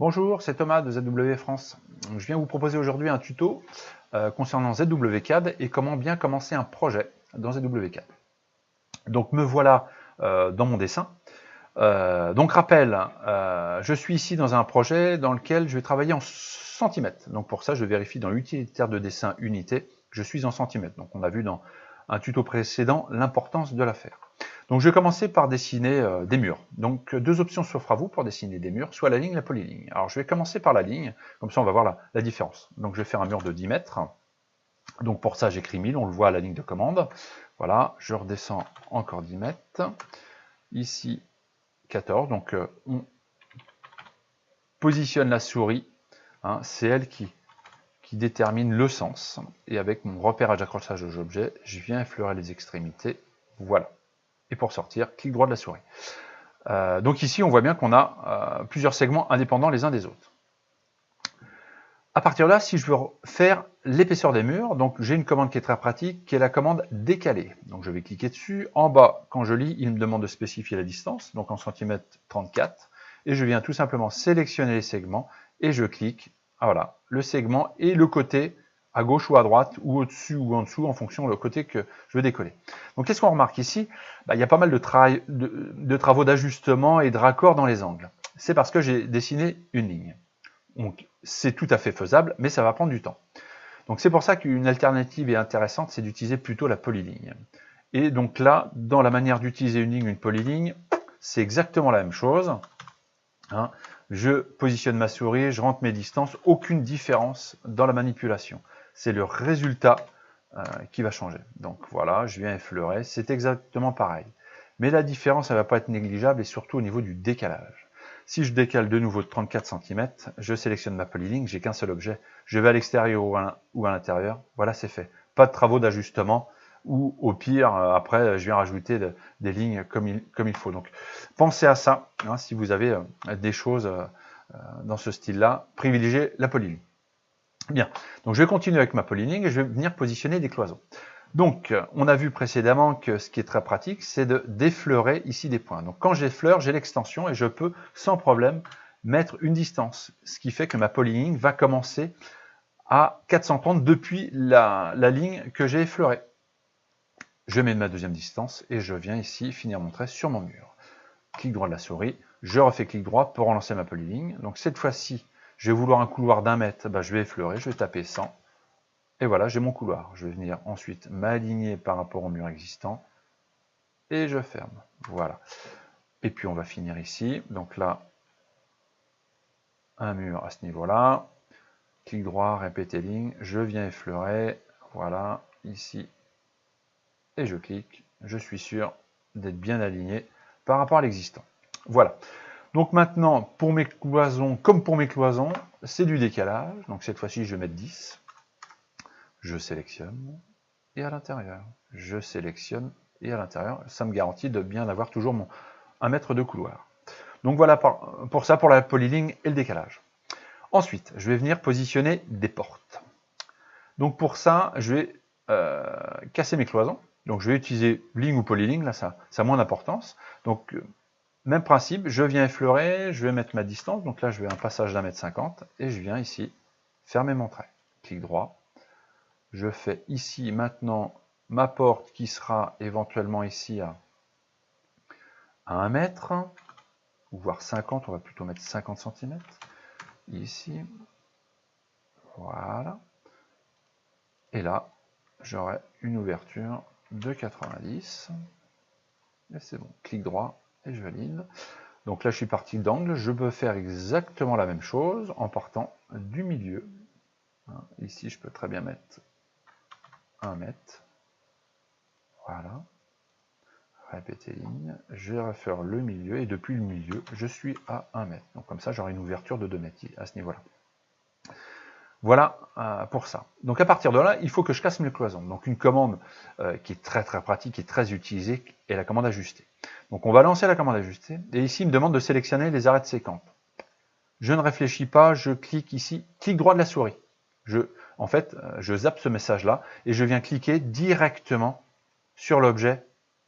Bonjour, c'est Thomas de ZW France. Je viens vous proposer aujourd'hui un tuto concernant ZW-CAD et comment bien commencer un projet dans ZW-CAD. Donc me voilà dans mon dessin. Donc rappel, je suis ici dans un projet dans lequel je vais travailler en centimètres. Donc pour ça, je vérifie dans l'utilitaire de dessin unité que je suis en centimètres. Donc on a vu dans un tuto précédent l'importance de la faire. Donc je vais commencer par dessiner des murs. Donc deux options s'offrent à vous pour dessiner des murs, soit la ligne, la polyligne. Alors je vais commencer par la ligne, comme ça on va voir la différence. Donc je vais faire un mur de 10 mètres. Donc pour ça j'écris 1000, on le voit à la ligne de commande. Voilà, je redescends encore 10 mètres. Ici 14, donc on positionne la souris, hein, c'est elle qui détermine le sens. Et avec mon repérage d'accrochage aux objets, je viens effleurer les extrémités. Voilà. Et pour sortir, clic droit de la souris. Donc ici, on voit bien qu'on a plusieurs segments indépendants les uns des autres. À partir de là, si je veux faire l'épaisseur des murs, donc j'ai une commande qui est très pratique, qui est la commande décalée. Donc je vais cliquer dessus. En bas, quand je lis, il me demande de spécifier la distance, donc en centimètres 34. Et je viens tout simplement sélectionner les segments et je clique. Voilà, le segment et le côté à gauche ou à droite, ou au-dessus ou en dessous, en fonction du côté que je veux décoller. Donc qu'est-ce qu'on remarque ici? Il y a pas mal de travaux d'ajustement et de raccord dans les angles. C'est parce que j'ai dessiné une ligne. Donc c'est tout à fait faisable, mais ça va prendre du temps. Donc c'est pour ça qu'une alternative est intéressante, c'est d'utiliser plutôt la polyligne. Et donc là, dans la manière d'utiliser une ligne, une polyligne, c'est exactement la même chose. Hein. Je positionne ma souris, je rentre mes distances, aucune différence dans la manipulation. C'est le résultat qui va changer. Donc voilà, je viens effleurer, c'est exactement pareil. Mais la différence, elle ne va pas être négligeable et surtout au niveau du décalage. Si je décale de nouveau de 34 cm, je sélectionne ma polyligne, j'ai qu'un seul objet, je vais à l'extérieur ou à l'intérieur, voilà c'est fait. Pas de travaux d'ajustement ou au pire, après je viens rajouter des lignes comme il faut. Donc pensez à ça, hein, si vous avez des choses dans ce style-là, privilégiez la polyligne. Bien, donc je vais continuer avec ma polyligne et je vais venir positionner des cloisons. Donc, on a vu précédemment que ce qui est très pratique, c'est d'effleurer ici des points. Donc, quand j'effleure, j'ai l'extension et je peux, sans problème, mettre une distance. Ce qui fait que ma polyligne va commencer à 430 depuis la ligne que j'ai effleurée. Je mets ma deuxième distance et je viens ici finir mon trait sur mon mur. Clic droit de la souris, je refais clic droit pour relancer ma polyligne. Donc, cette fois-ci, je vais vouloir un couloir d'1 mètre, je vais effleurer, je vais taper 100. Et voilà, j'ai mon couloir. Je vais venir ensuite m'aligner par rapport au mur existant. Et je ferme. Voilà. Et puis on va finir ici. Donc là, un mur à ce niveau-là. Clic droit, répéter ligne. Je viens effleurer. Voilà, ici. Et je clique. Je suis sûr d'être bien aligné par rapport à l'existant. Voilà. Donc maintenant, pour mes cloisons, comme pour mes cloisons, c'est du décalage. Donc cette fois-ci, je vais mettre 10. Je sélectionne, et à l'intérieur, je sélectionne, et à l'intérieur, ça me garantit de bien avoir toujours mon 1 mètre de couloir. Donc voilà pour ça, pour la polyligne et le décalage. Ensuite, je vais venir positionner des portes. Donc pour ça, je vais casser mes cloisons. Donc je vais utiliser ligne ou polyligne, là ça a moins d'importance. Donc même principe, je viens effleurer, je vais mettre ma distance, donc là je vais un passage d'1 mètre 50, et je viens ici fermer mon trait. Clic droit. Je fais ici maintenant ma porte qui sera éventuellement ici à 1 mètre, ou voire 50, on va plutôt mettre 50 cm. Ici, voilà. Et là, j'aurai une ouverture de 90. Et c'est bon, clic droit et je valide. Donc là, je suis parti d'angle. Je peux faire exactement la même chose en partant du milieu. Ici, je peux très bien mettre 1 mètre. Voilà. Répéter ligne. Je vais refaire le milieu et depuis le milieu, je suis à 1 mètre. Donc comme ça, j'aurai une ouverture de 2 mètres à ce niveau-là. Voilà pour ça. Donc à partir de là, il faut que je casse mes cloisons. Donc une commande qui est très pratique et très utilisée est la commande ajuster. Donc on va lancer la commande ajuster et ici il me demande de sélectionner les arêtes séquentes. Je ne réfléchis pas, je clique ici, clic droit de la souris. En fait, je zappe ce message-là et je viens cliquer directement sur l'objet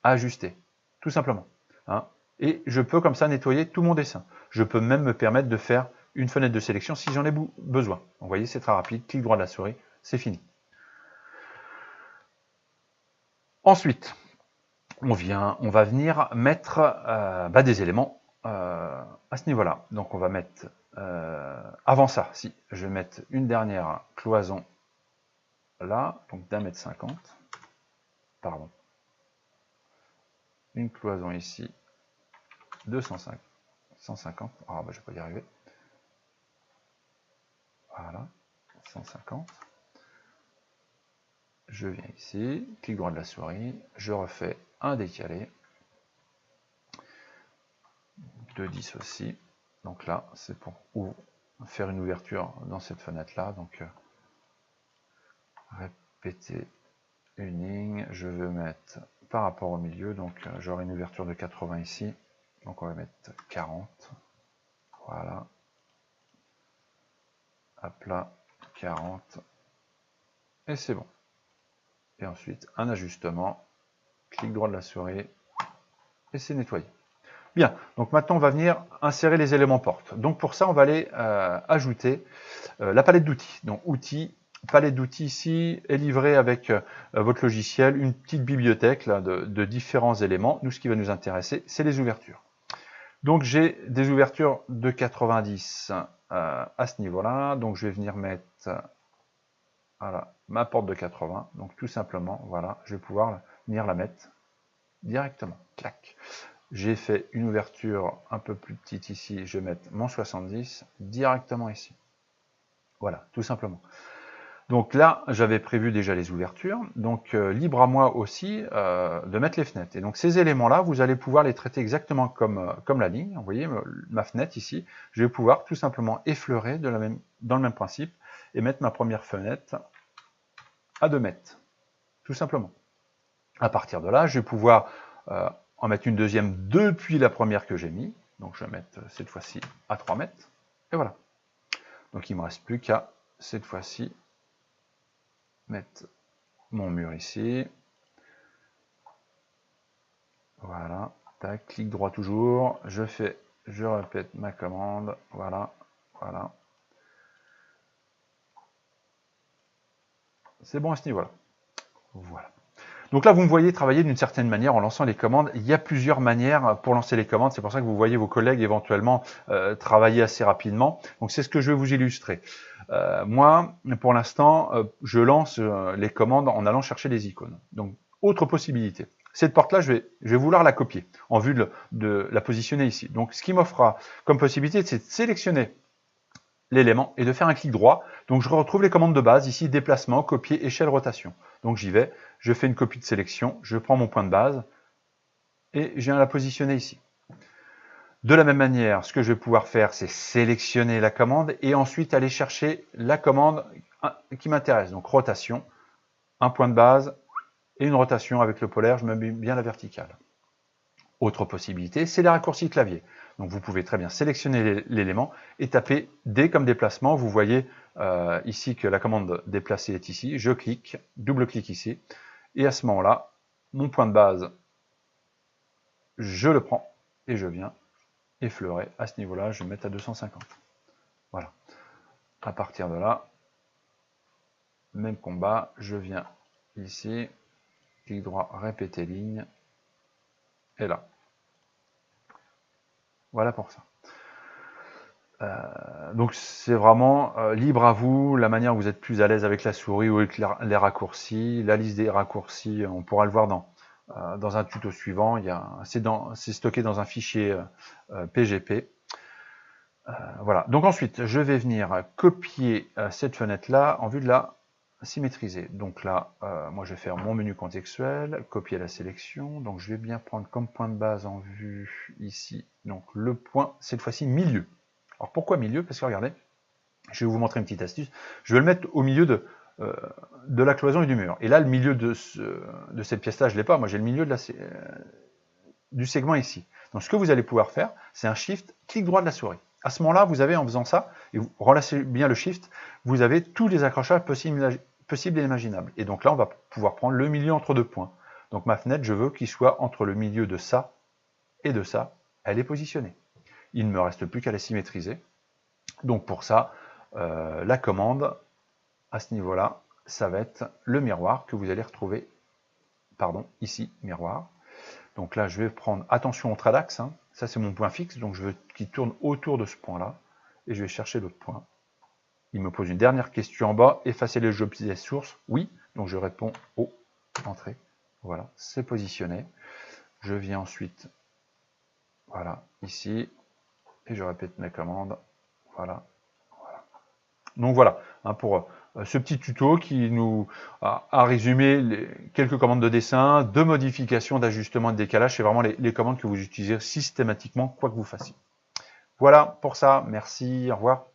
à ajuster, tout simplement. Hein. Et je peux comme ça nettoyer tout mon dessin. Je peux même me permettre de faire une fenêtre de sélection si j'en ai besoin. Donc, vous voyez, c'est très rapide, clic droit de la souris, c'est fini. Ensuite, on va venir mettre des éléments à ce niveau-là. Donc on va mettre, avant ça, si je vais mettre une dernière cloison là, donc d'1,50 m, pardon, une cloison ici de 150, ah bah je vais pas y arriver, voilà, 150, je viens ici, clic droit de la souris, je refais un décalé, de 10 aussi, donc là c'est pour faire une ouverture dans cette fenêtre là, donc répéter une ligne, je veux mettre par rapport au milieu, donc j'aurai une ouverture de 80 ici, donc on va mettre 40, voilà, hop là, 40, et c'est bon. Et ensuite un ajustement, clic droit de la souris, et c'est nettoyé. Bien, donc maintenant on va venir insérer les éléments portes. Donc pour ça on va aller ajouter la palette d'outils. Donc outils, palette d'outils ici est livrée avec votre logiciel, une petite bibliothèque là, de différents éléments. Nous ce qui va nous intéresser c'est les ouvertures. Donc j'ai des ouvertures de 90 à ce niveau-là. Donc je vais venir mettre voilà, ma porte de 80. Donc tout simplement, voilà, je vais pouvoir venir la mettre directement. Clac. J'ai fait une ouverture un peu plus petite ici, je vais mettre mon 70 directement ici. Voilà, tout simplement. Donc là, j'avais prévu déjà les ouvertures, donc libre à moi aussi de mettre les fenêtres. Et donc ces éléments-là, vous allez pouvoir les traiter exactement comme la ligne. Vous voyez, ma fenêtre ici, je vais pouvoir tout simplement effleurer dans le même principe et mettre ma première fenêtre à 2 mètres, tout simplement. À partir de là, je vais pouvoir en mettre une deuxième depuis la première que j'ai mis. Donc je vais mettre cette fois-ci à 3 mètres. Et voilà. Donc il ne me reste plus qu'à cette fois-ci mettre mon mur ici. Voilà. Tac, clic droit toujours. Je répète ma commande. Voilà. Voilà. C'est bon à ce niveau-là. Voilà. Donc là, vous me voyez travailler d'une certaine manière en lançant les commandes. Il y a plusieurs manières pour lancer les commandes. C'est pour ça que vous voyez vos collègues éventuellement travailler assez rapidement. Donc c'est ce que je vais vous illustrer. Moi, pour l'instant, je lance les commandes en allant chercher les icônes. Donc, autre possibilité. Cette porte-là, je vais vouloir la copier en vue de la positionner ici. Donc, ce qui m'offre comme possibilité, c'est de sélectionner l'élément et de faire un clic droit. Donc je retrouve les commandes de base ici, déplacement, copier, échelle, rotation. Donc j'y vais, je fais une copie de sélection, je prends mon point de base et je viens la positionner ici. De la même manière, ce que je vais pouvoir faire, c'est sélectionner la commande et ensuite aller chercher la commande qui m'intéresse. Donc rotation, un point de base et une rotation avec le polaire, je me mets bien la verticale. Autre possibilité, c'est les raccourcis clavier. Donc vous pouvez très bien sélectionner l'élément et taper D comme déplacement. Vous voyez ici que la commande déplacer est ici. Je clique, double-clic ici. Et à ce moment-là, mon point de base, je le prends et je viens effleurer. À ce niveau-là, je vais mettre à 250. Voilà. À partir de là, même combat, je viens ici, clic droit, répéter ligne. Et là. Voilà pour ça. Donc c'est vraiment libre à vous, la manière où vous êtes plus à l'aise avec la souris ou avec les raccourcis. La liste des raccourcis, on pourra le voir dans un tuto suivant. C'est stocké dans un fichier PGP. Voilà. Donc ensuite, je vais venir copier cette fenêtre-là en vue de la symétriser. Donc là, moi je vais faire mon menu contextuel, copier la sélection. Donc je vais bien prendre comme point de base en vue ici, donc le point, cette fois-ci milieu. Alors pourquoi milieu? Parce que regardez, je vais vous montrer une petite astuce. Je vais le mettre au milieu de la cloison et du mur. Et là, le milieu de cette pièce-là, je ne l'ai pas. Moi, j'ai le milieu du segment ici. Donc ce que vous allez pouvoir faire, c'est un Shift, clic droit de la souris. À ce moment-là, vous avez, en faisant ça, et vous relâchez bien le Shift, vous avez tous les accrochages possibles et imaginables. Et donc là, on va pouvoir prendre le milieu entre deux points. Donc ma fenêtre, je veux qu'il soit entre le milieu de ça et de ça. Elle est positionnée. Il ne me reste plus qu'à la symétriser. Donc pour ça, la commande, à ce niveau-là, ça va être le miroir que vous allez retrouver, pardon, ici, miroir. Donc là, je vais prendre, attention au trade axe, hein. Ça c'est mon point fixe, donc je veux qu'il tourne autour de ce point-là, et je vais chercher l'autre point. Il me pose une dernière question en bas, effacer les jeux pièces source, oui, donc je réponds au entrée. Voilà, c'est positionné. Je viens ensuite, voilà, ici, et je répète mes commandes, voilà. Donc voilà, hein, pour ce petit tuto qui nous a résumé quelques commandes de dessin, de modification, d'ajustement et de décalage. C'est vraiment les commandes que vous utilisez systématiquement, quoi que vous fassiez. Voilà pour ça, merci, au revoir.